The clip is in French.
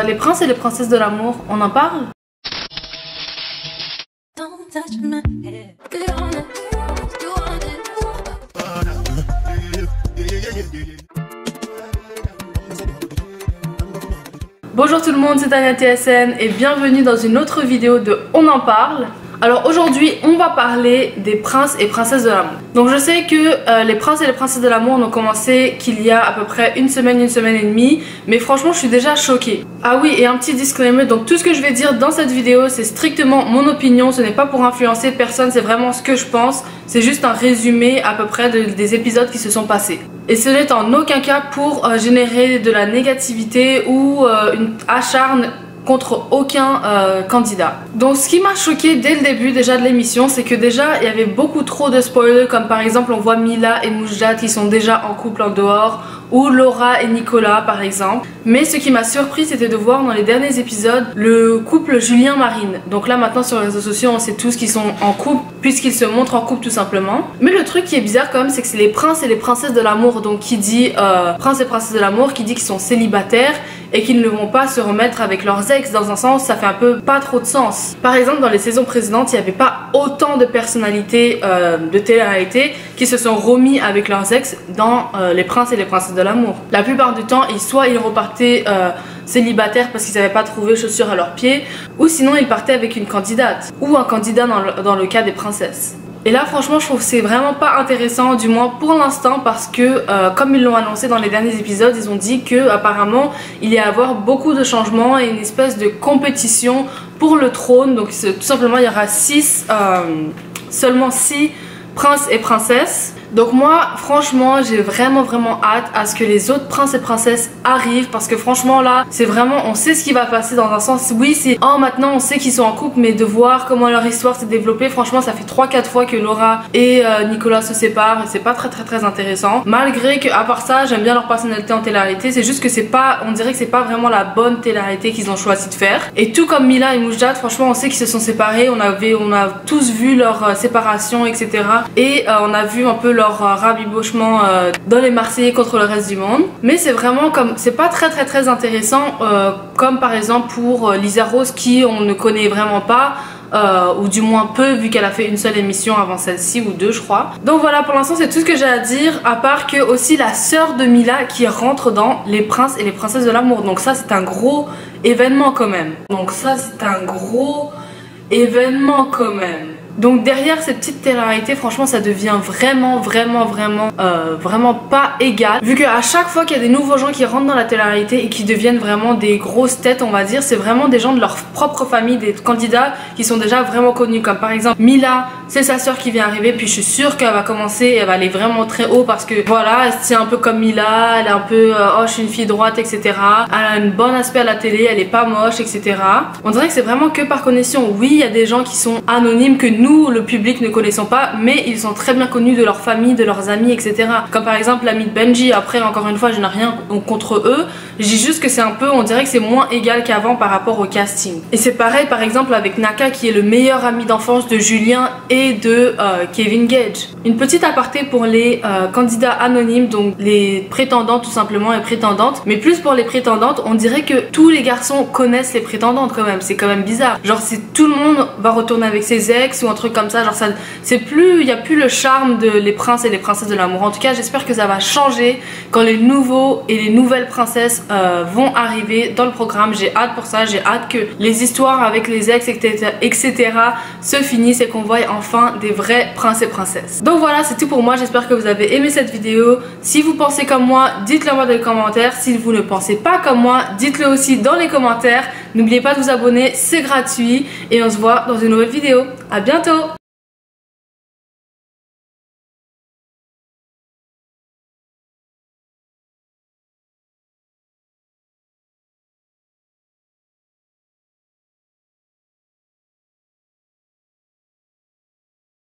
Les princes et les princesses de l'amour, on en parle? Bonjour tout le monde, c'est Tania TSN et bienvenue dans une autre vidéo de On en parle. Alors aujourd'hui on va parler des princes et princesses de l'amour. Donc je sais que les princes et les princesses de l'amour n'ont commencé qu'il y a à peu près une semaine et demie. Mais franchement je suis déjà choquée. Ah oui, et un petit disclaimer, donc tout ce que je vais dire dans cette vidéo c'est strictement mon opinion. Ce n'est pas pour influencer personne, c'est vraiment ce que je pense. C'est juste un résumé à peu près des épisodes qui se sont passés. Et ce n'est en aucun cas pour générer de la négativité ou une acharne contre aucun candidat. Donc ce qui m'a choqué dès le début déjà de l'émission, c'est que déjà il y avait beaucoup trop de spoilers, comme par exemple on voit Mila et Moujdat qui sont déjà en couple en dehors, ou Laura et Nicolas par exemple. Mais ce qui m'a surpris, c'était de voir dans les derniers épisodes le couple Julien-Marine. Donc là maintenant sur les réseaux sociaux on sait tous qu'ils sont en couple puisqu'ils se montrent en couple tout simplement. Mais le truc qui est bizarre quand même, c'est que c'est les princes et les princesses de l'amour. Donc qui dit princes et princesses de l'amour, qui dit qu'ils sont célibataires et qu'ils ne vont pas se remettre avec leurs ex. Dans un sens ça fait un peu pas trop de sens. Par exemple dans les saisons précédentes il n'y avait pas autant de personnalités de télé-réalité qui se sont remis avec leurs ex dans les princes et les princesses de l'amour. La plupart du temps soit ils repartaient célibataires parce qu'ils n'avaient pas trouvé chaussures à leurs pieds, ou sinon ils partaient avec une candidate ou un candidat dans le cas des princesses. Et là franchement je trouve que c'est vraiment pas intéressant, du moins pour l'instant, parce que comme ils l'ont annoncé dans les derniers épisodes, ils ont dit que apparemment il y a à avoir beaucoup de changements et une espèce de compétition pour le trône. Donc tout simplement il y aura seulement 6 princes et princesses. Donc moi franchement j'ai vraiment hâte à ce que les autres princes et princesses arrivent, parce que franchement là c'est vraiment, on sait ce qui va passer. Dans un sens oui c'est maintenant on sait qu'ils sont en couple, mais de voir comment leur histoire s'est développée, franchement ça fait 3-4 fois que Laura et Nicolas se séparent et c'est pas très intéressant. Malgré que à part ça j'aime bien leur personnalité en télé-réalité, c'est juste que c'est pas, on dirait que c'est pas vraiment la bonne télé-réalité qu'ils ont choisi de faire. Et tout comme Mila et Moujdat, franchement on sait qu'ils se sont séparés, on a tous vu leur séparation etc. Et on a vu un peu leur rabibochement dans les Marseillais contre le reste du monde. Mais c'est vraiment comme, c'est pas très intéressant comme par exemple pour Lisa Rose, qui on ne connaît vraiment pas, ou du moins peu, vu qu'elle a fait une seule émission avant celle-ci, ou 2 je crois. Donc voilà, pour l'instant c'est tout ce que j'ai à dire, à part que aussi la sœur de Mila qui rentre dans les princes et les princesses de l'amour. Donc ça c'est un gros événement quand même. Donc derrière cette petite télé-réalité, franchement ça devient vraiment pas égal, vu qu'à chaque fois qu'il y a des nouveaux gens qui rentrent dans la télé-réalité et qui deviennent vraiment des grosses têtes on va dire, c'est vraiment des gens de leur propre famille, des candidats qui sont déjà vraiment connus. Comme par exemple Mila, c'est sa soeur qui vient arriver, puis je suis sûre qu'elle va commencer, elle va aller vraiment très haut, parce que voilà, elle se tient un peu comme Mila, elle est un peu oh je suis une fille droite etc. Elle a un bon aspect à la télé, elle est pas moche etc. On dirait que c'est vraiment que par connexion. Oui il y a des gens qui sont anonymes que nous le public ne connaissons pas, mais ils sont très bien connus de leur famille, de leurs amis etc. Comme par exemple l'ami de Benji. Après encore une fois je n'ai rien contre eux, je dis juste que c'est un peu, on dirait que c'est moins égal qu'avant par rapport au casting. Et c'est pareil par exemple avec Naka, qui est le meilleur ami d'enfance de Julien et de Kevin Gage. Une petite aparté pour les candidats anonymes, donc les prétendants tout simplement et prétendantes, mais plus pour les prétendantes, on dirait que tous les garçons connaissent les prétendantes quand même. C'est quand même bizarre, genre si tout le monde va retourner avec ses ex ou un truc comme ça, genre ça c'est plus, il n'y a plus le charme de les princes et les princesses de l'amour. En tout cas j'espère que ça va changer quand les nouveaux et les nouvelles princesses vont arriver dans le programme. J'ai hâte pour ça, j'ai hâte que les histoires avec les ex etc se finissent et qu'on voie enfin des vrais princes et princesses. Donc voilà, c'est tout pour moi, j'espère que vous avez aimé cette vidéo. Si vous pensez comme moi, dites-le moi dans les commentaires. Si vous ne pensez pas comme moi, dites-le aussi dans les commentaires. N'oubliez pas de vous abonner, c'est gratuit, et on se voit dans une nouvelle vidéo. À bientôt.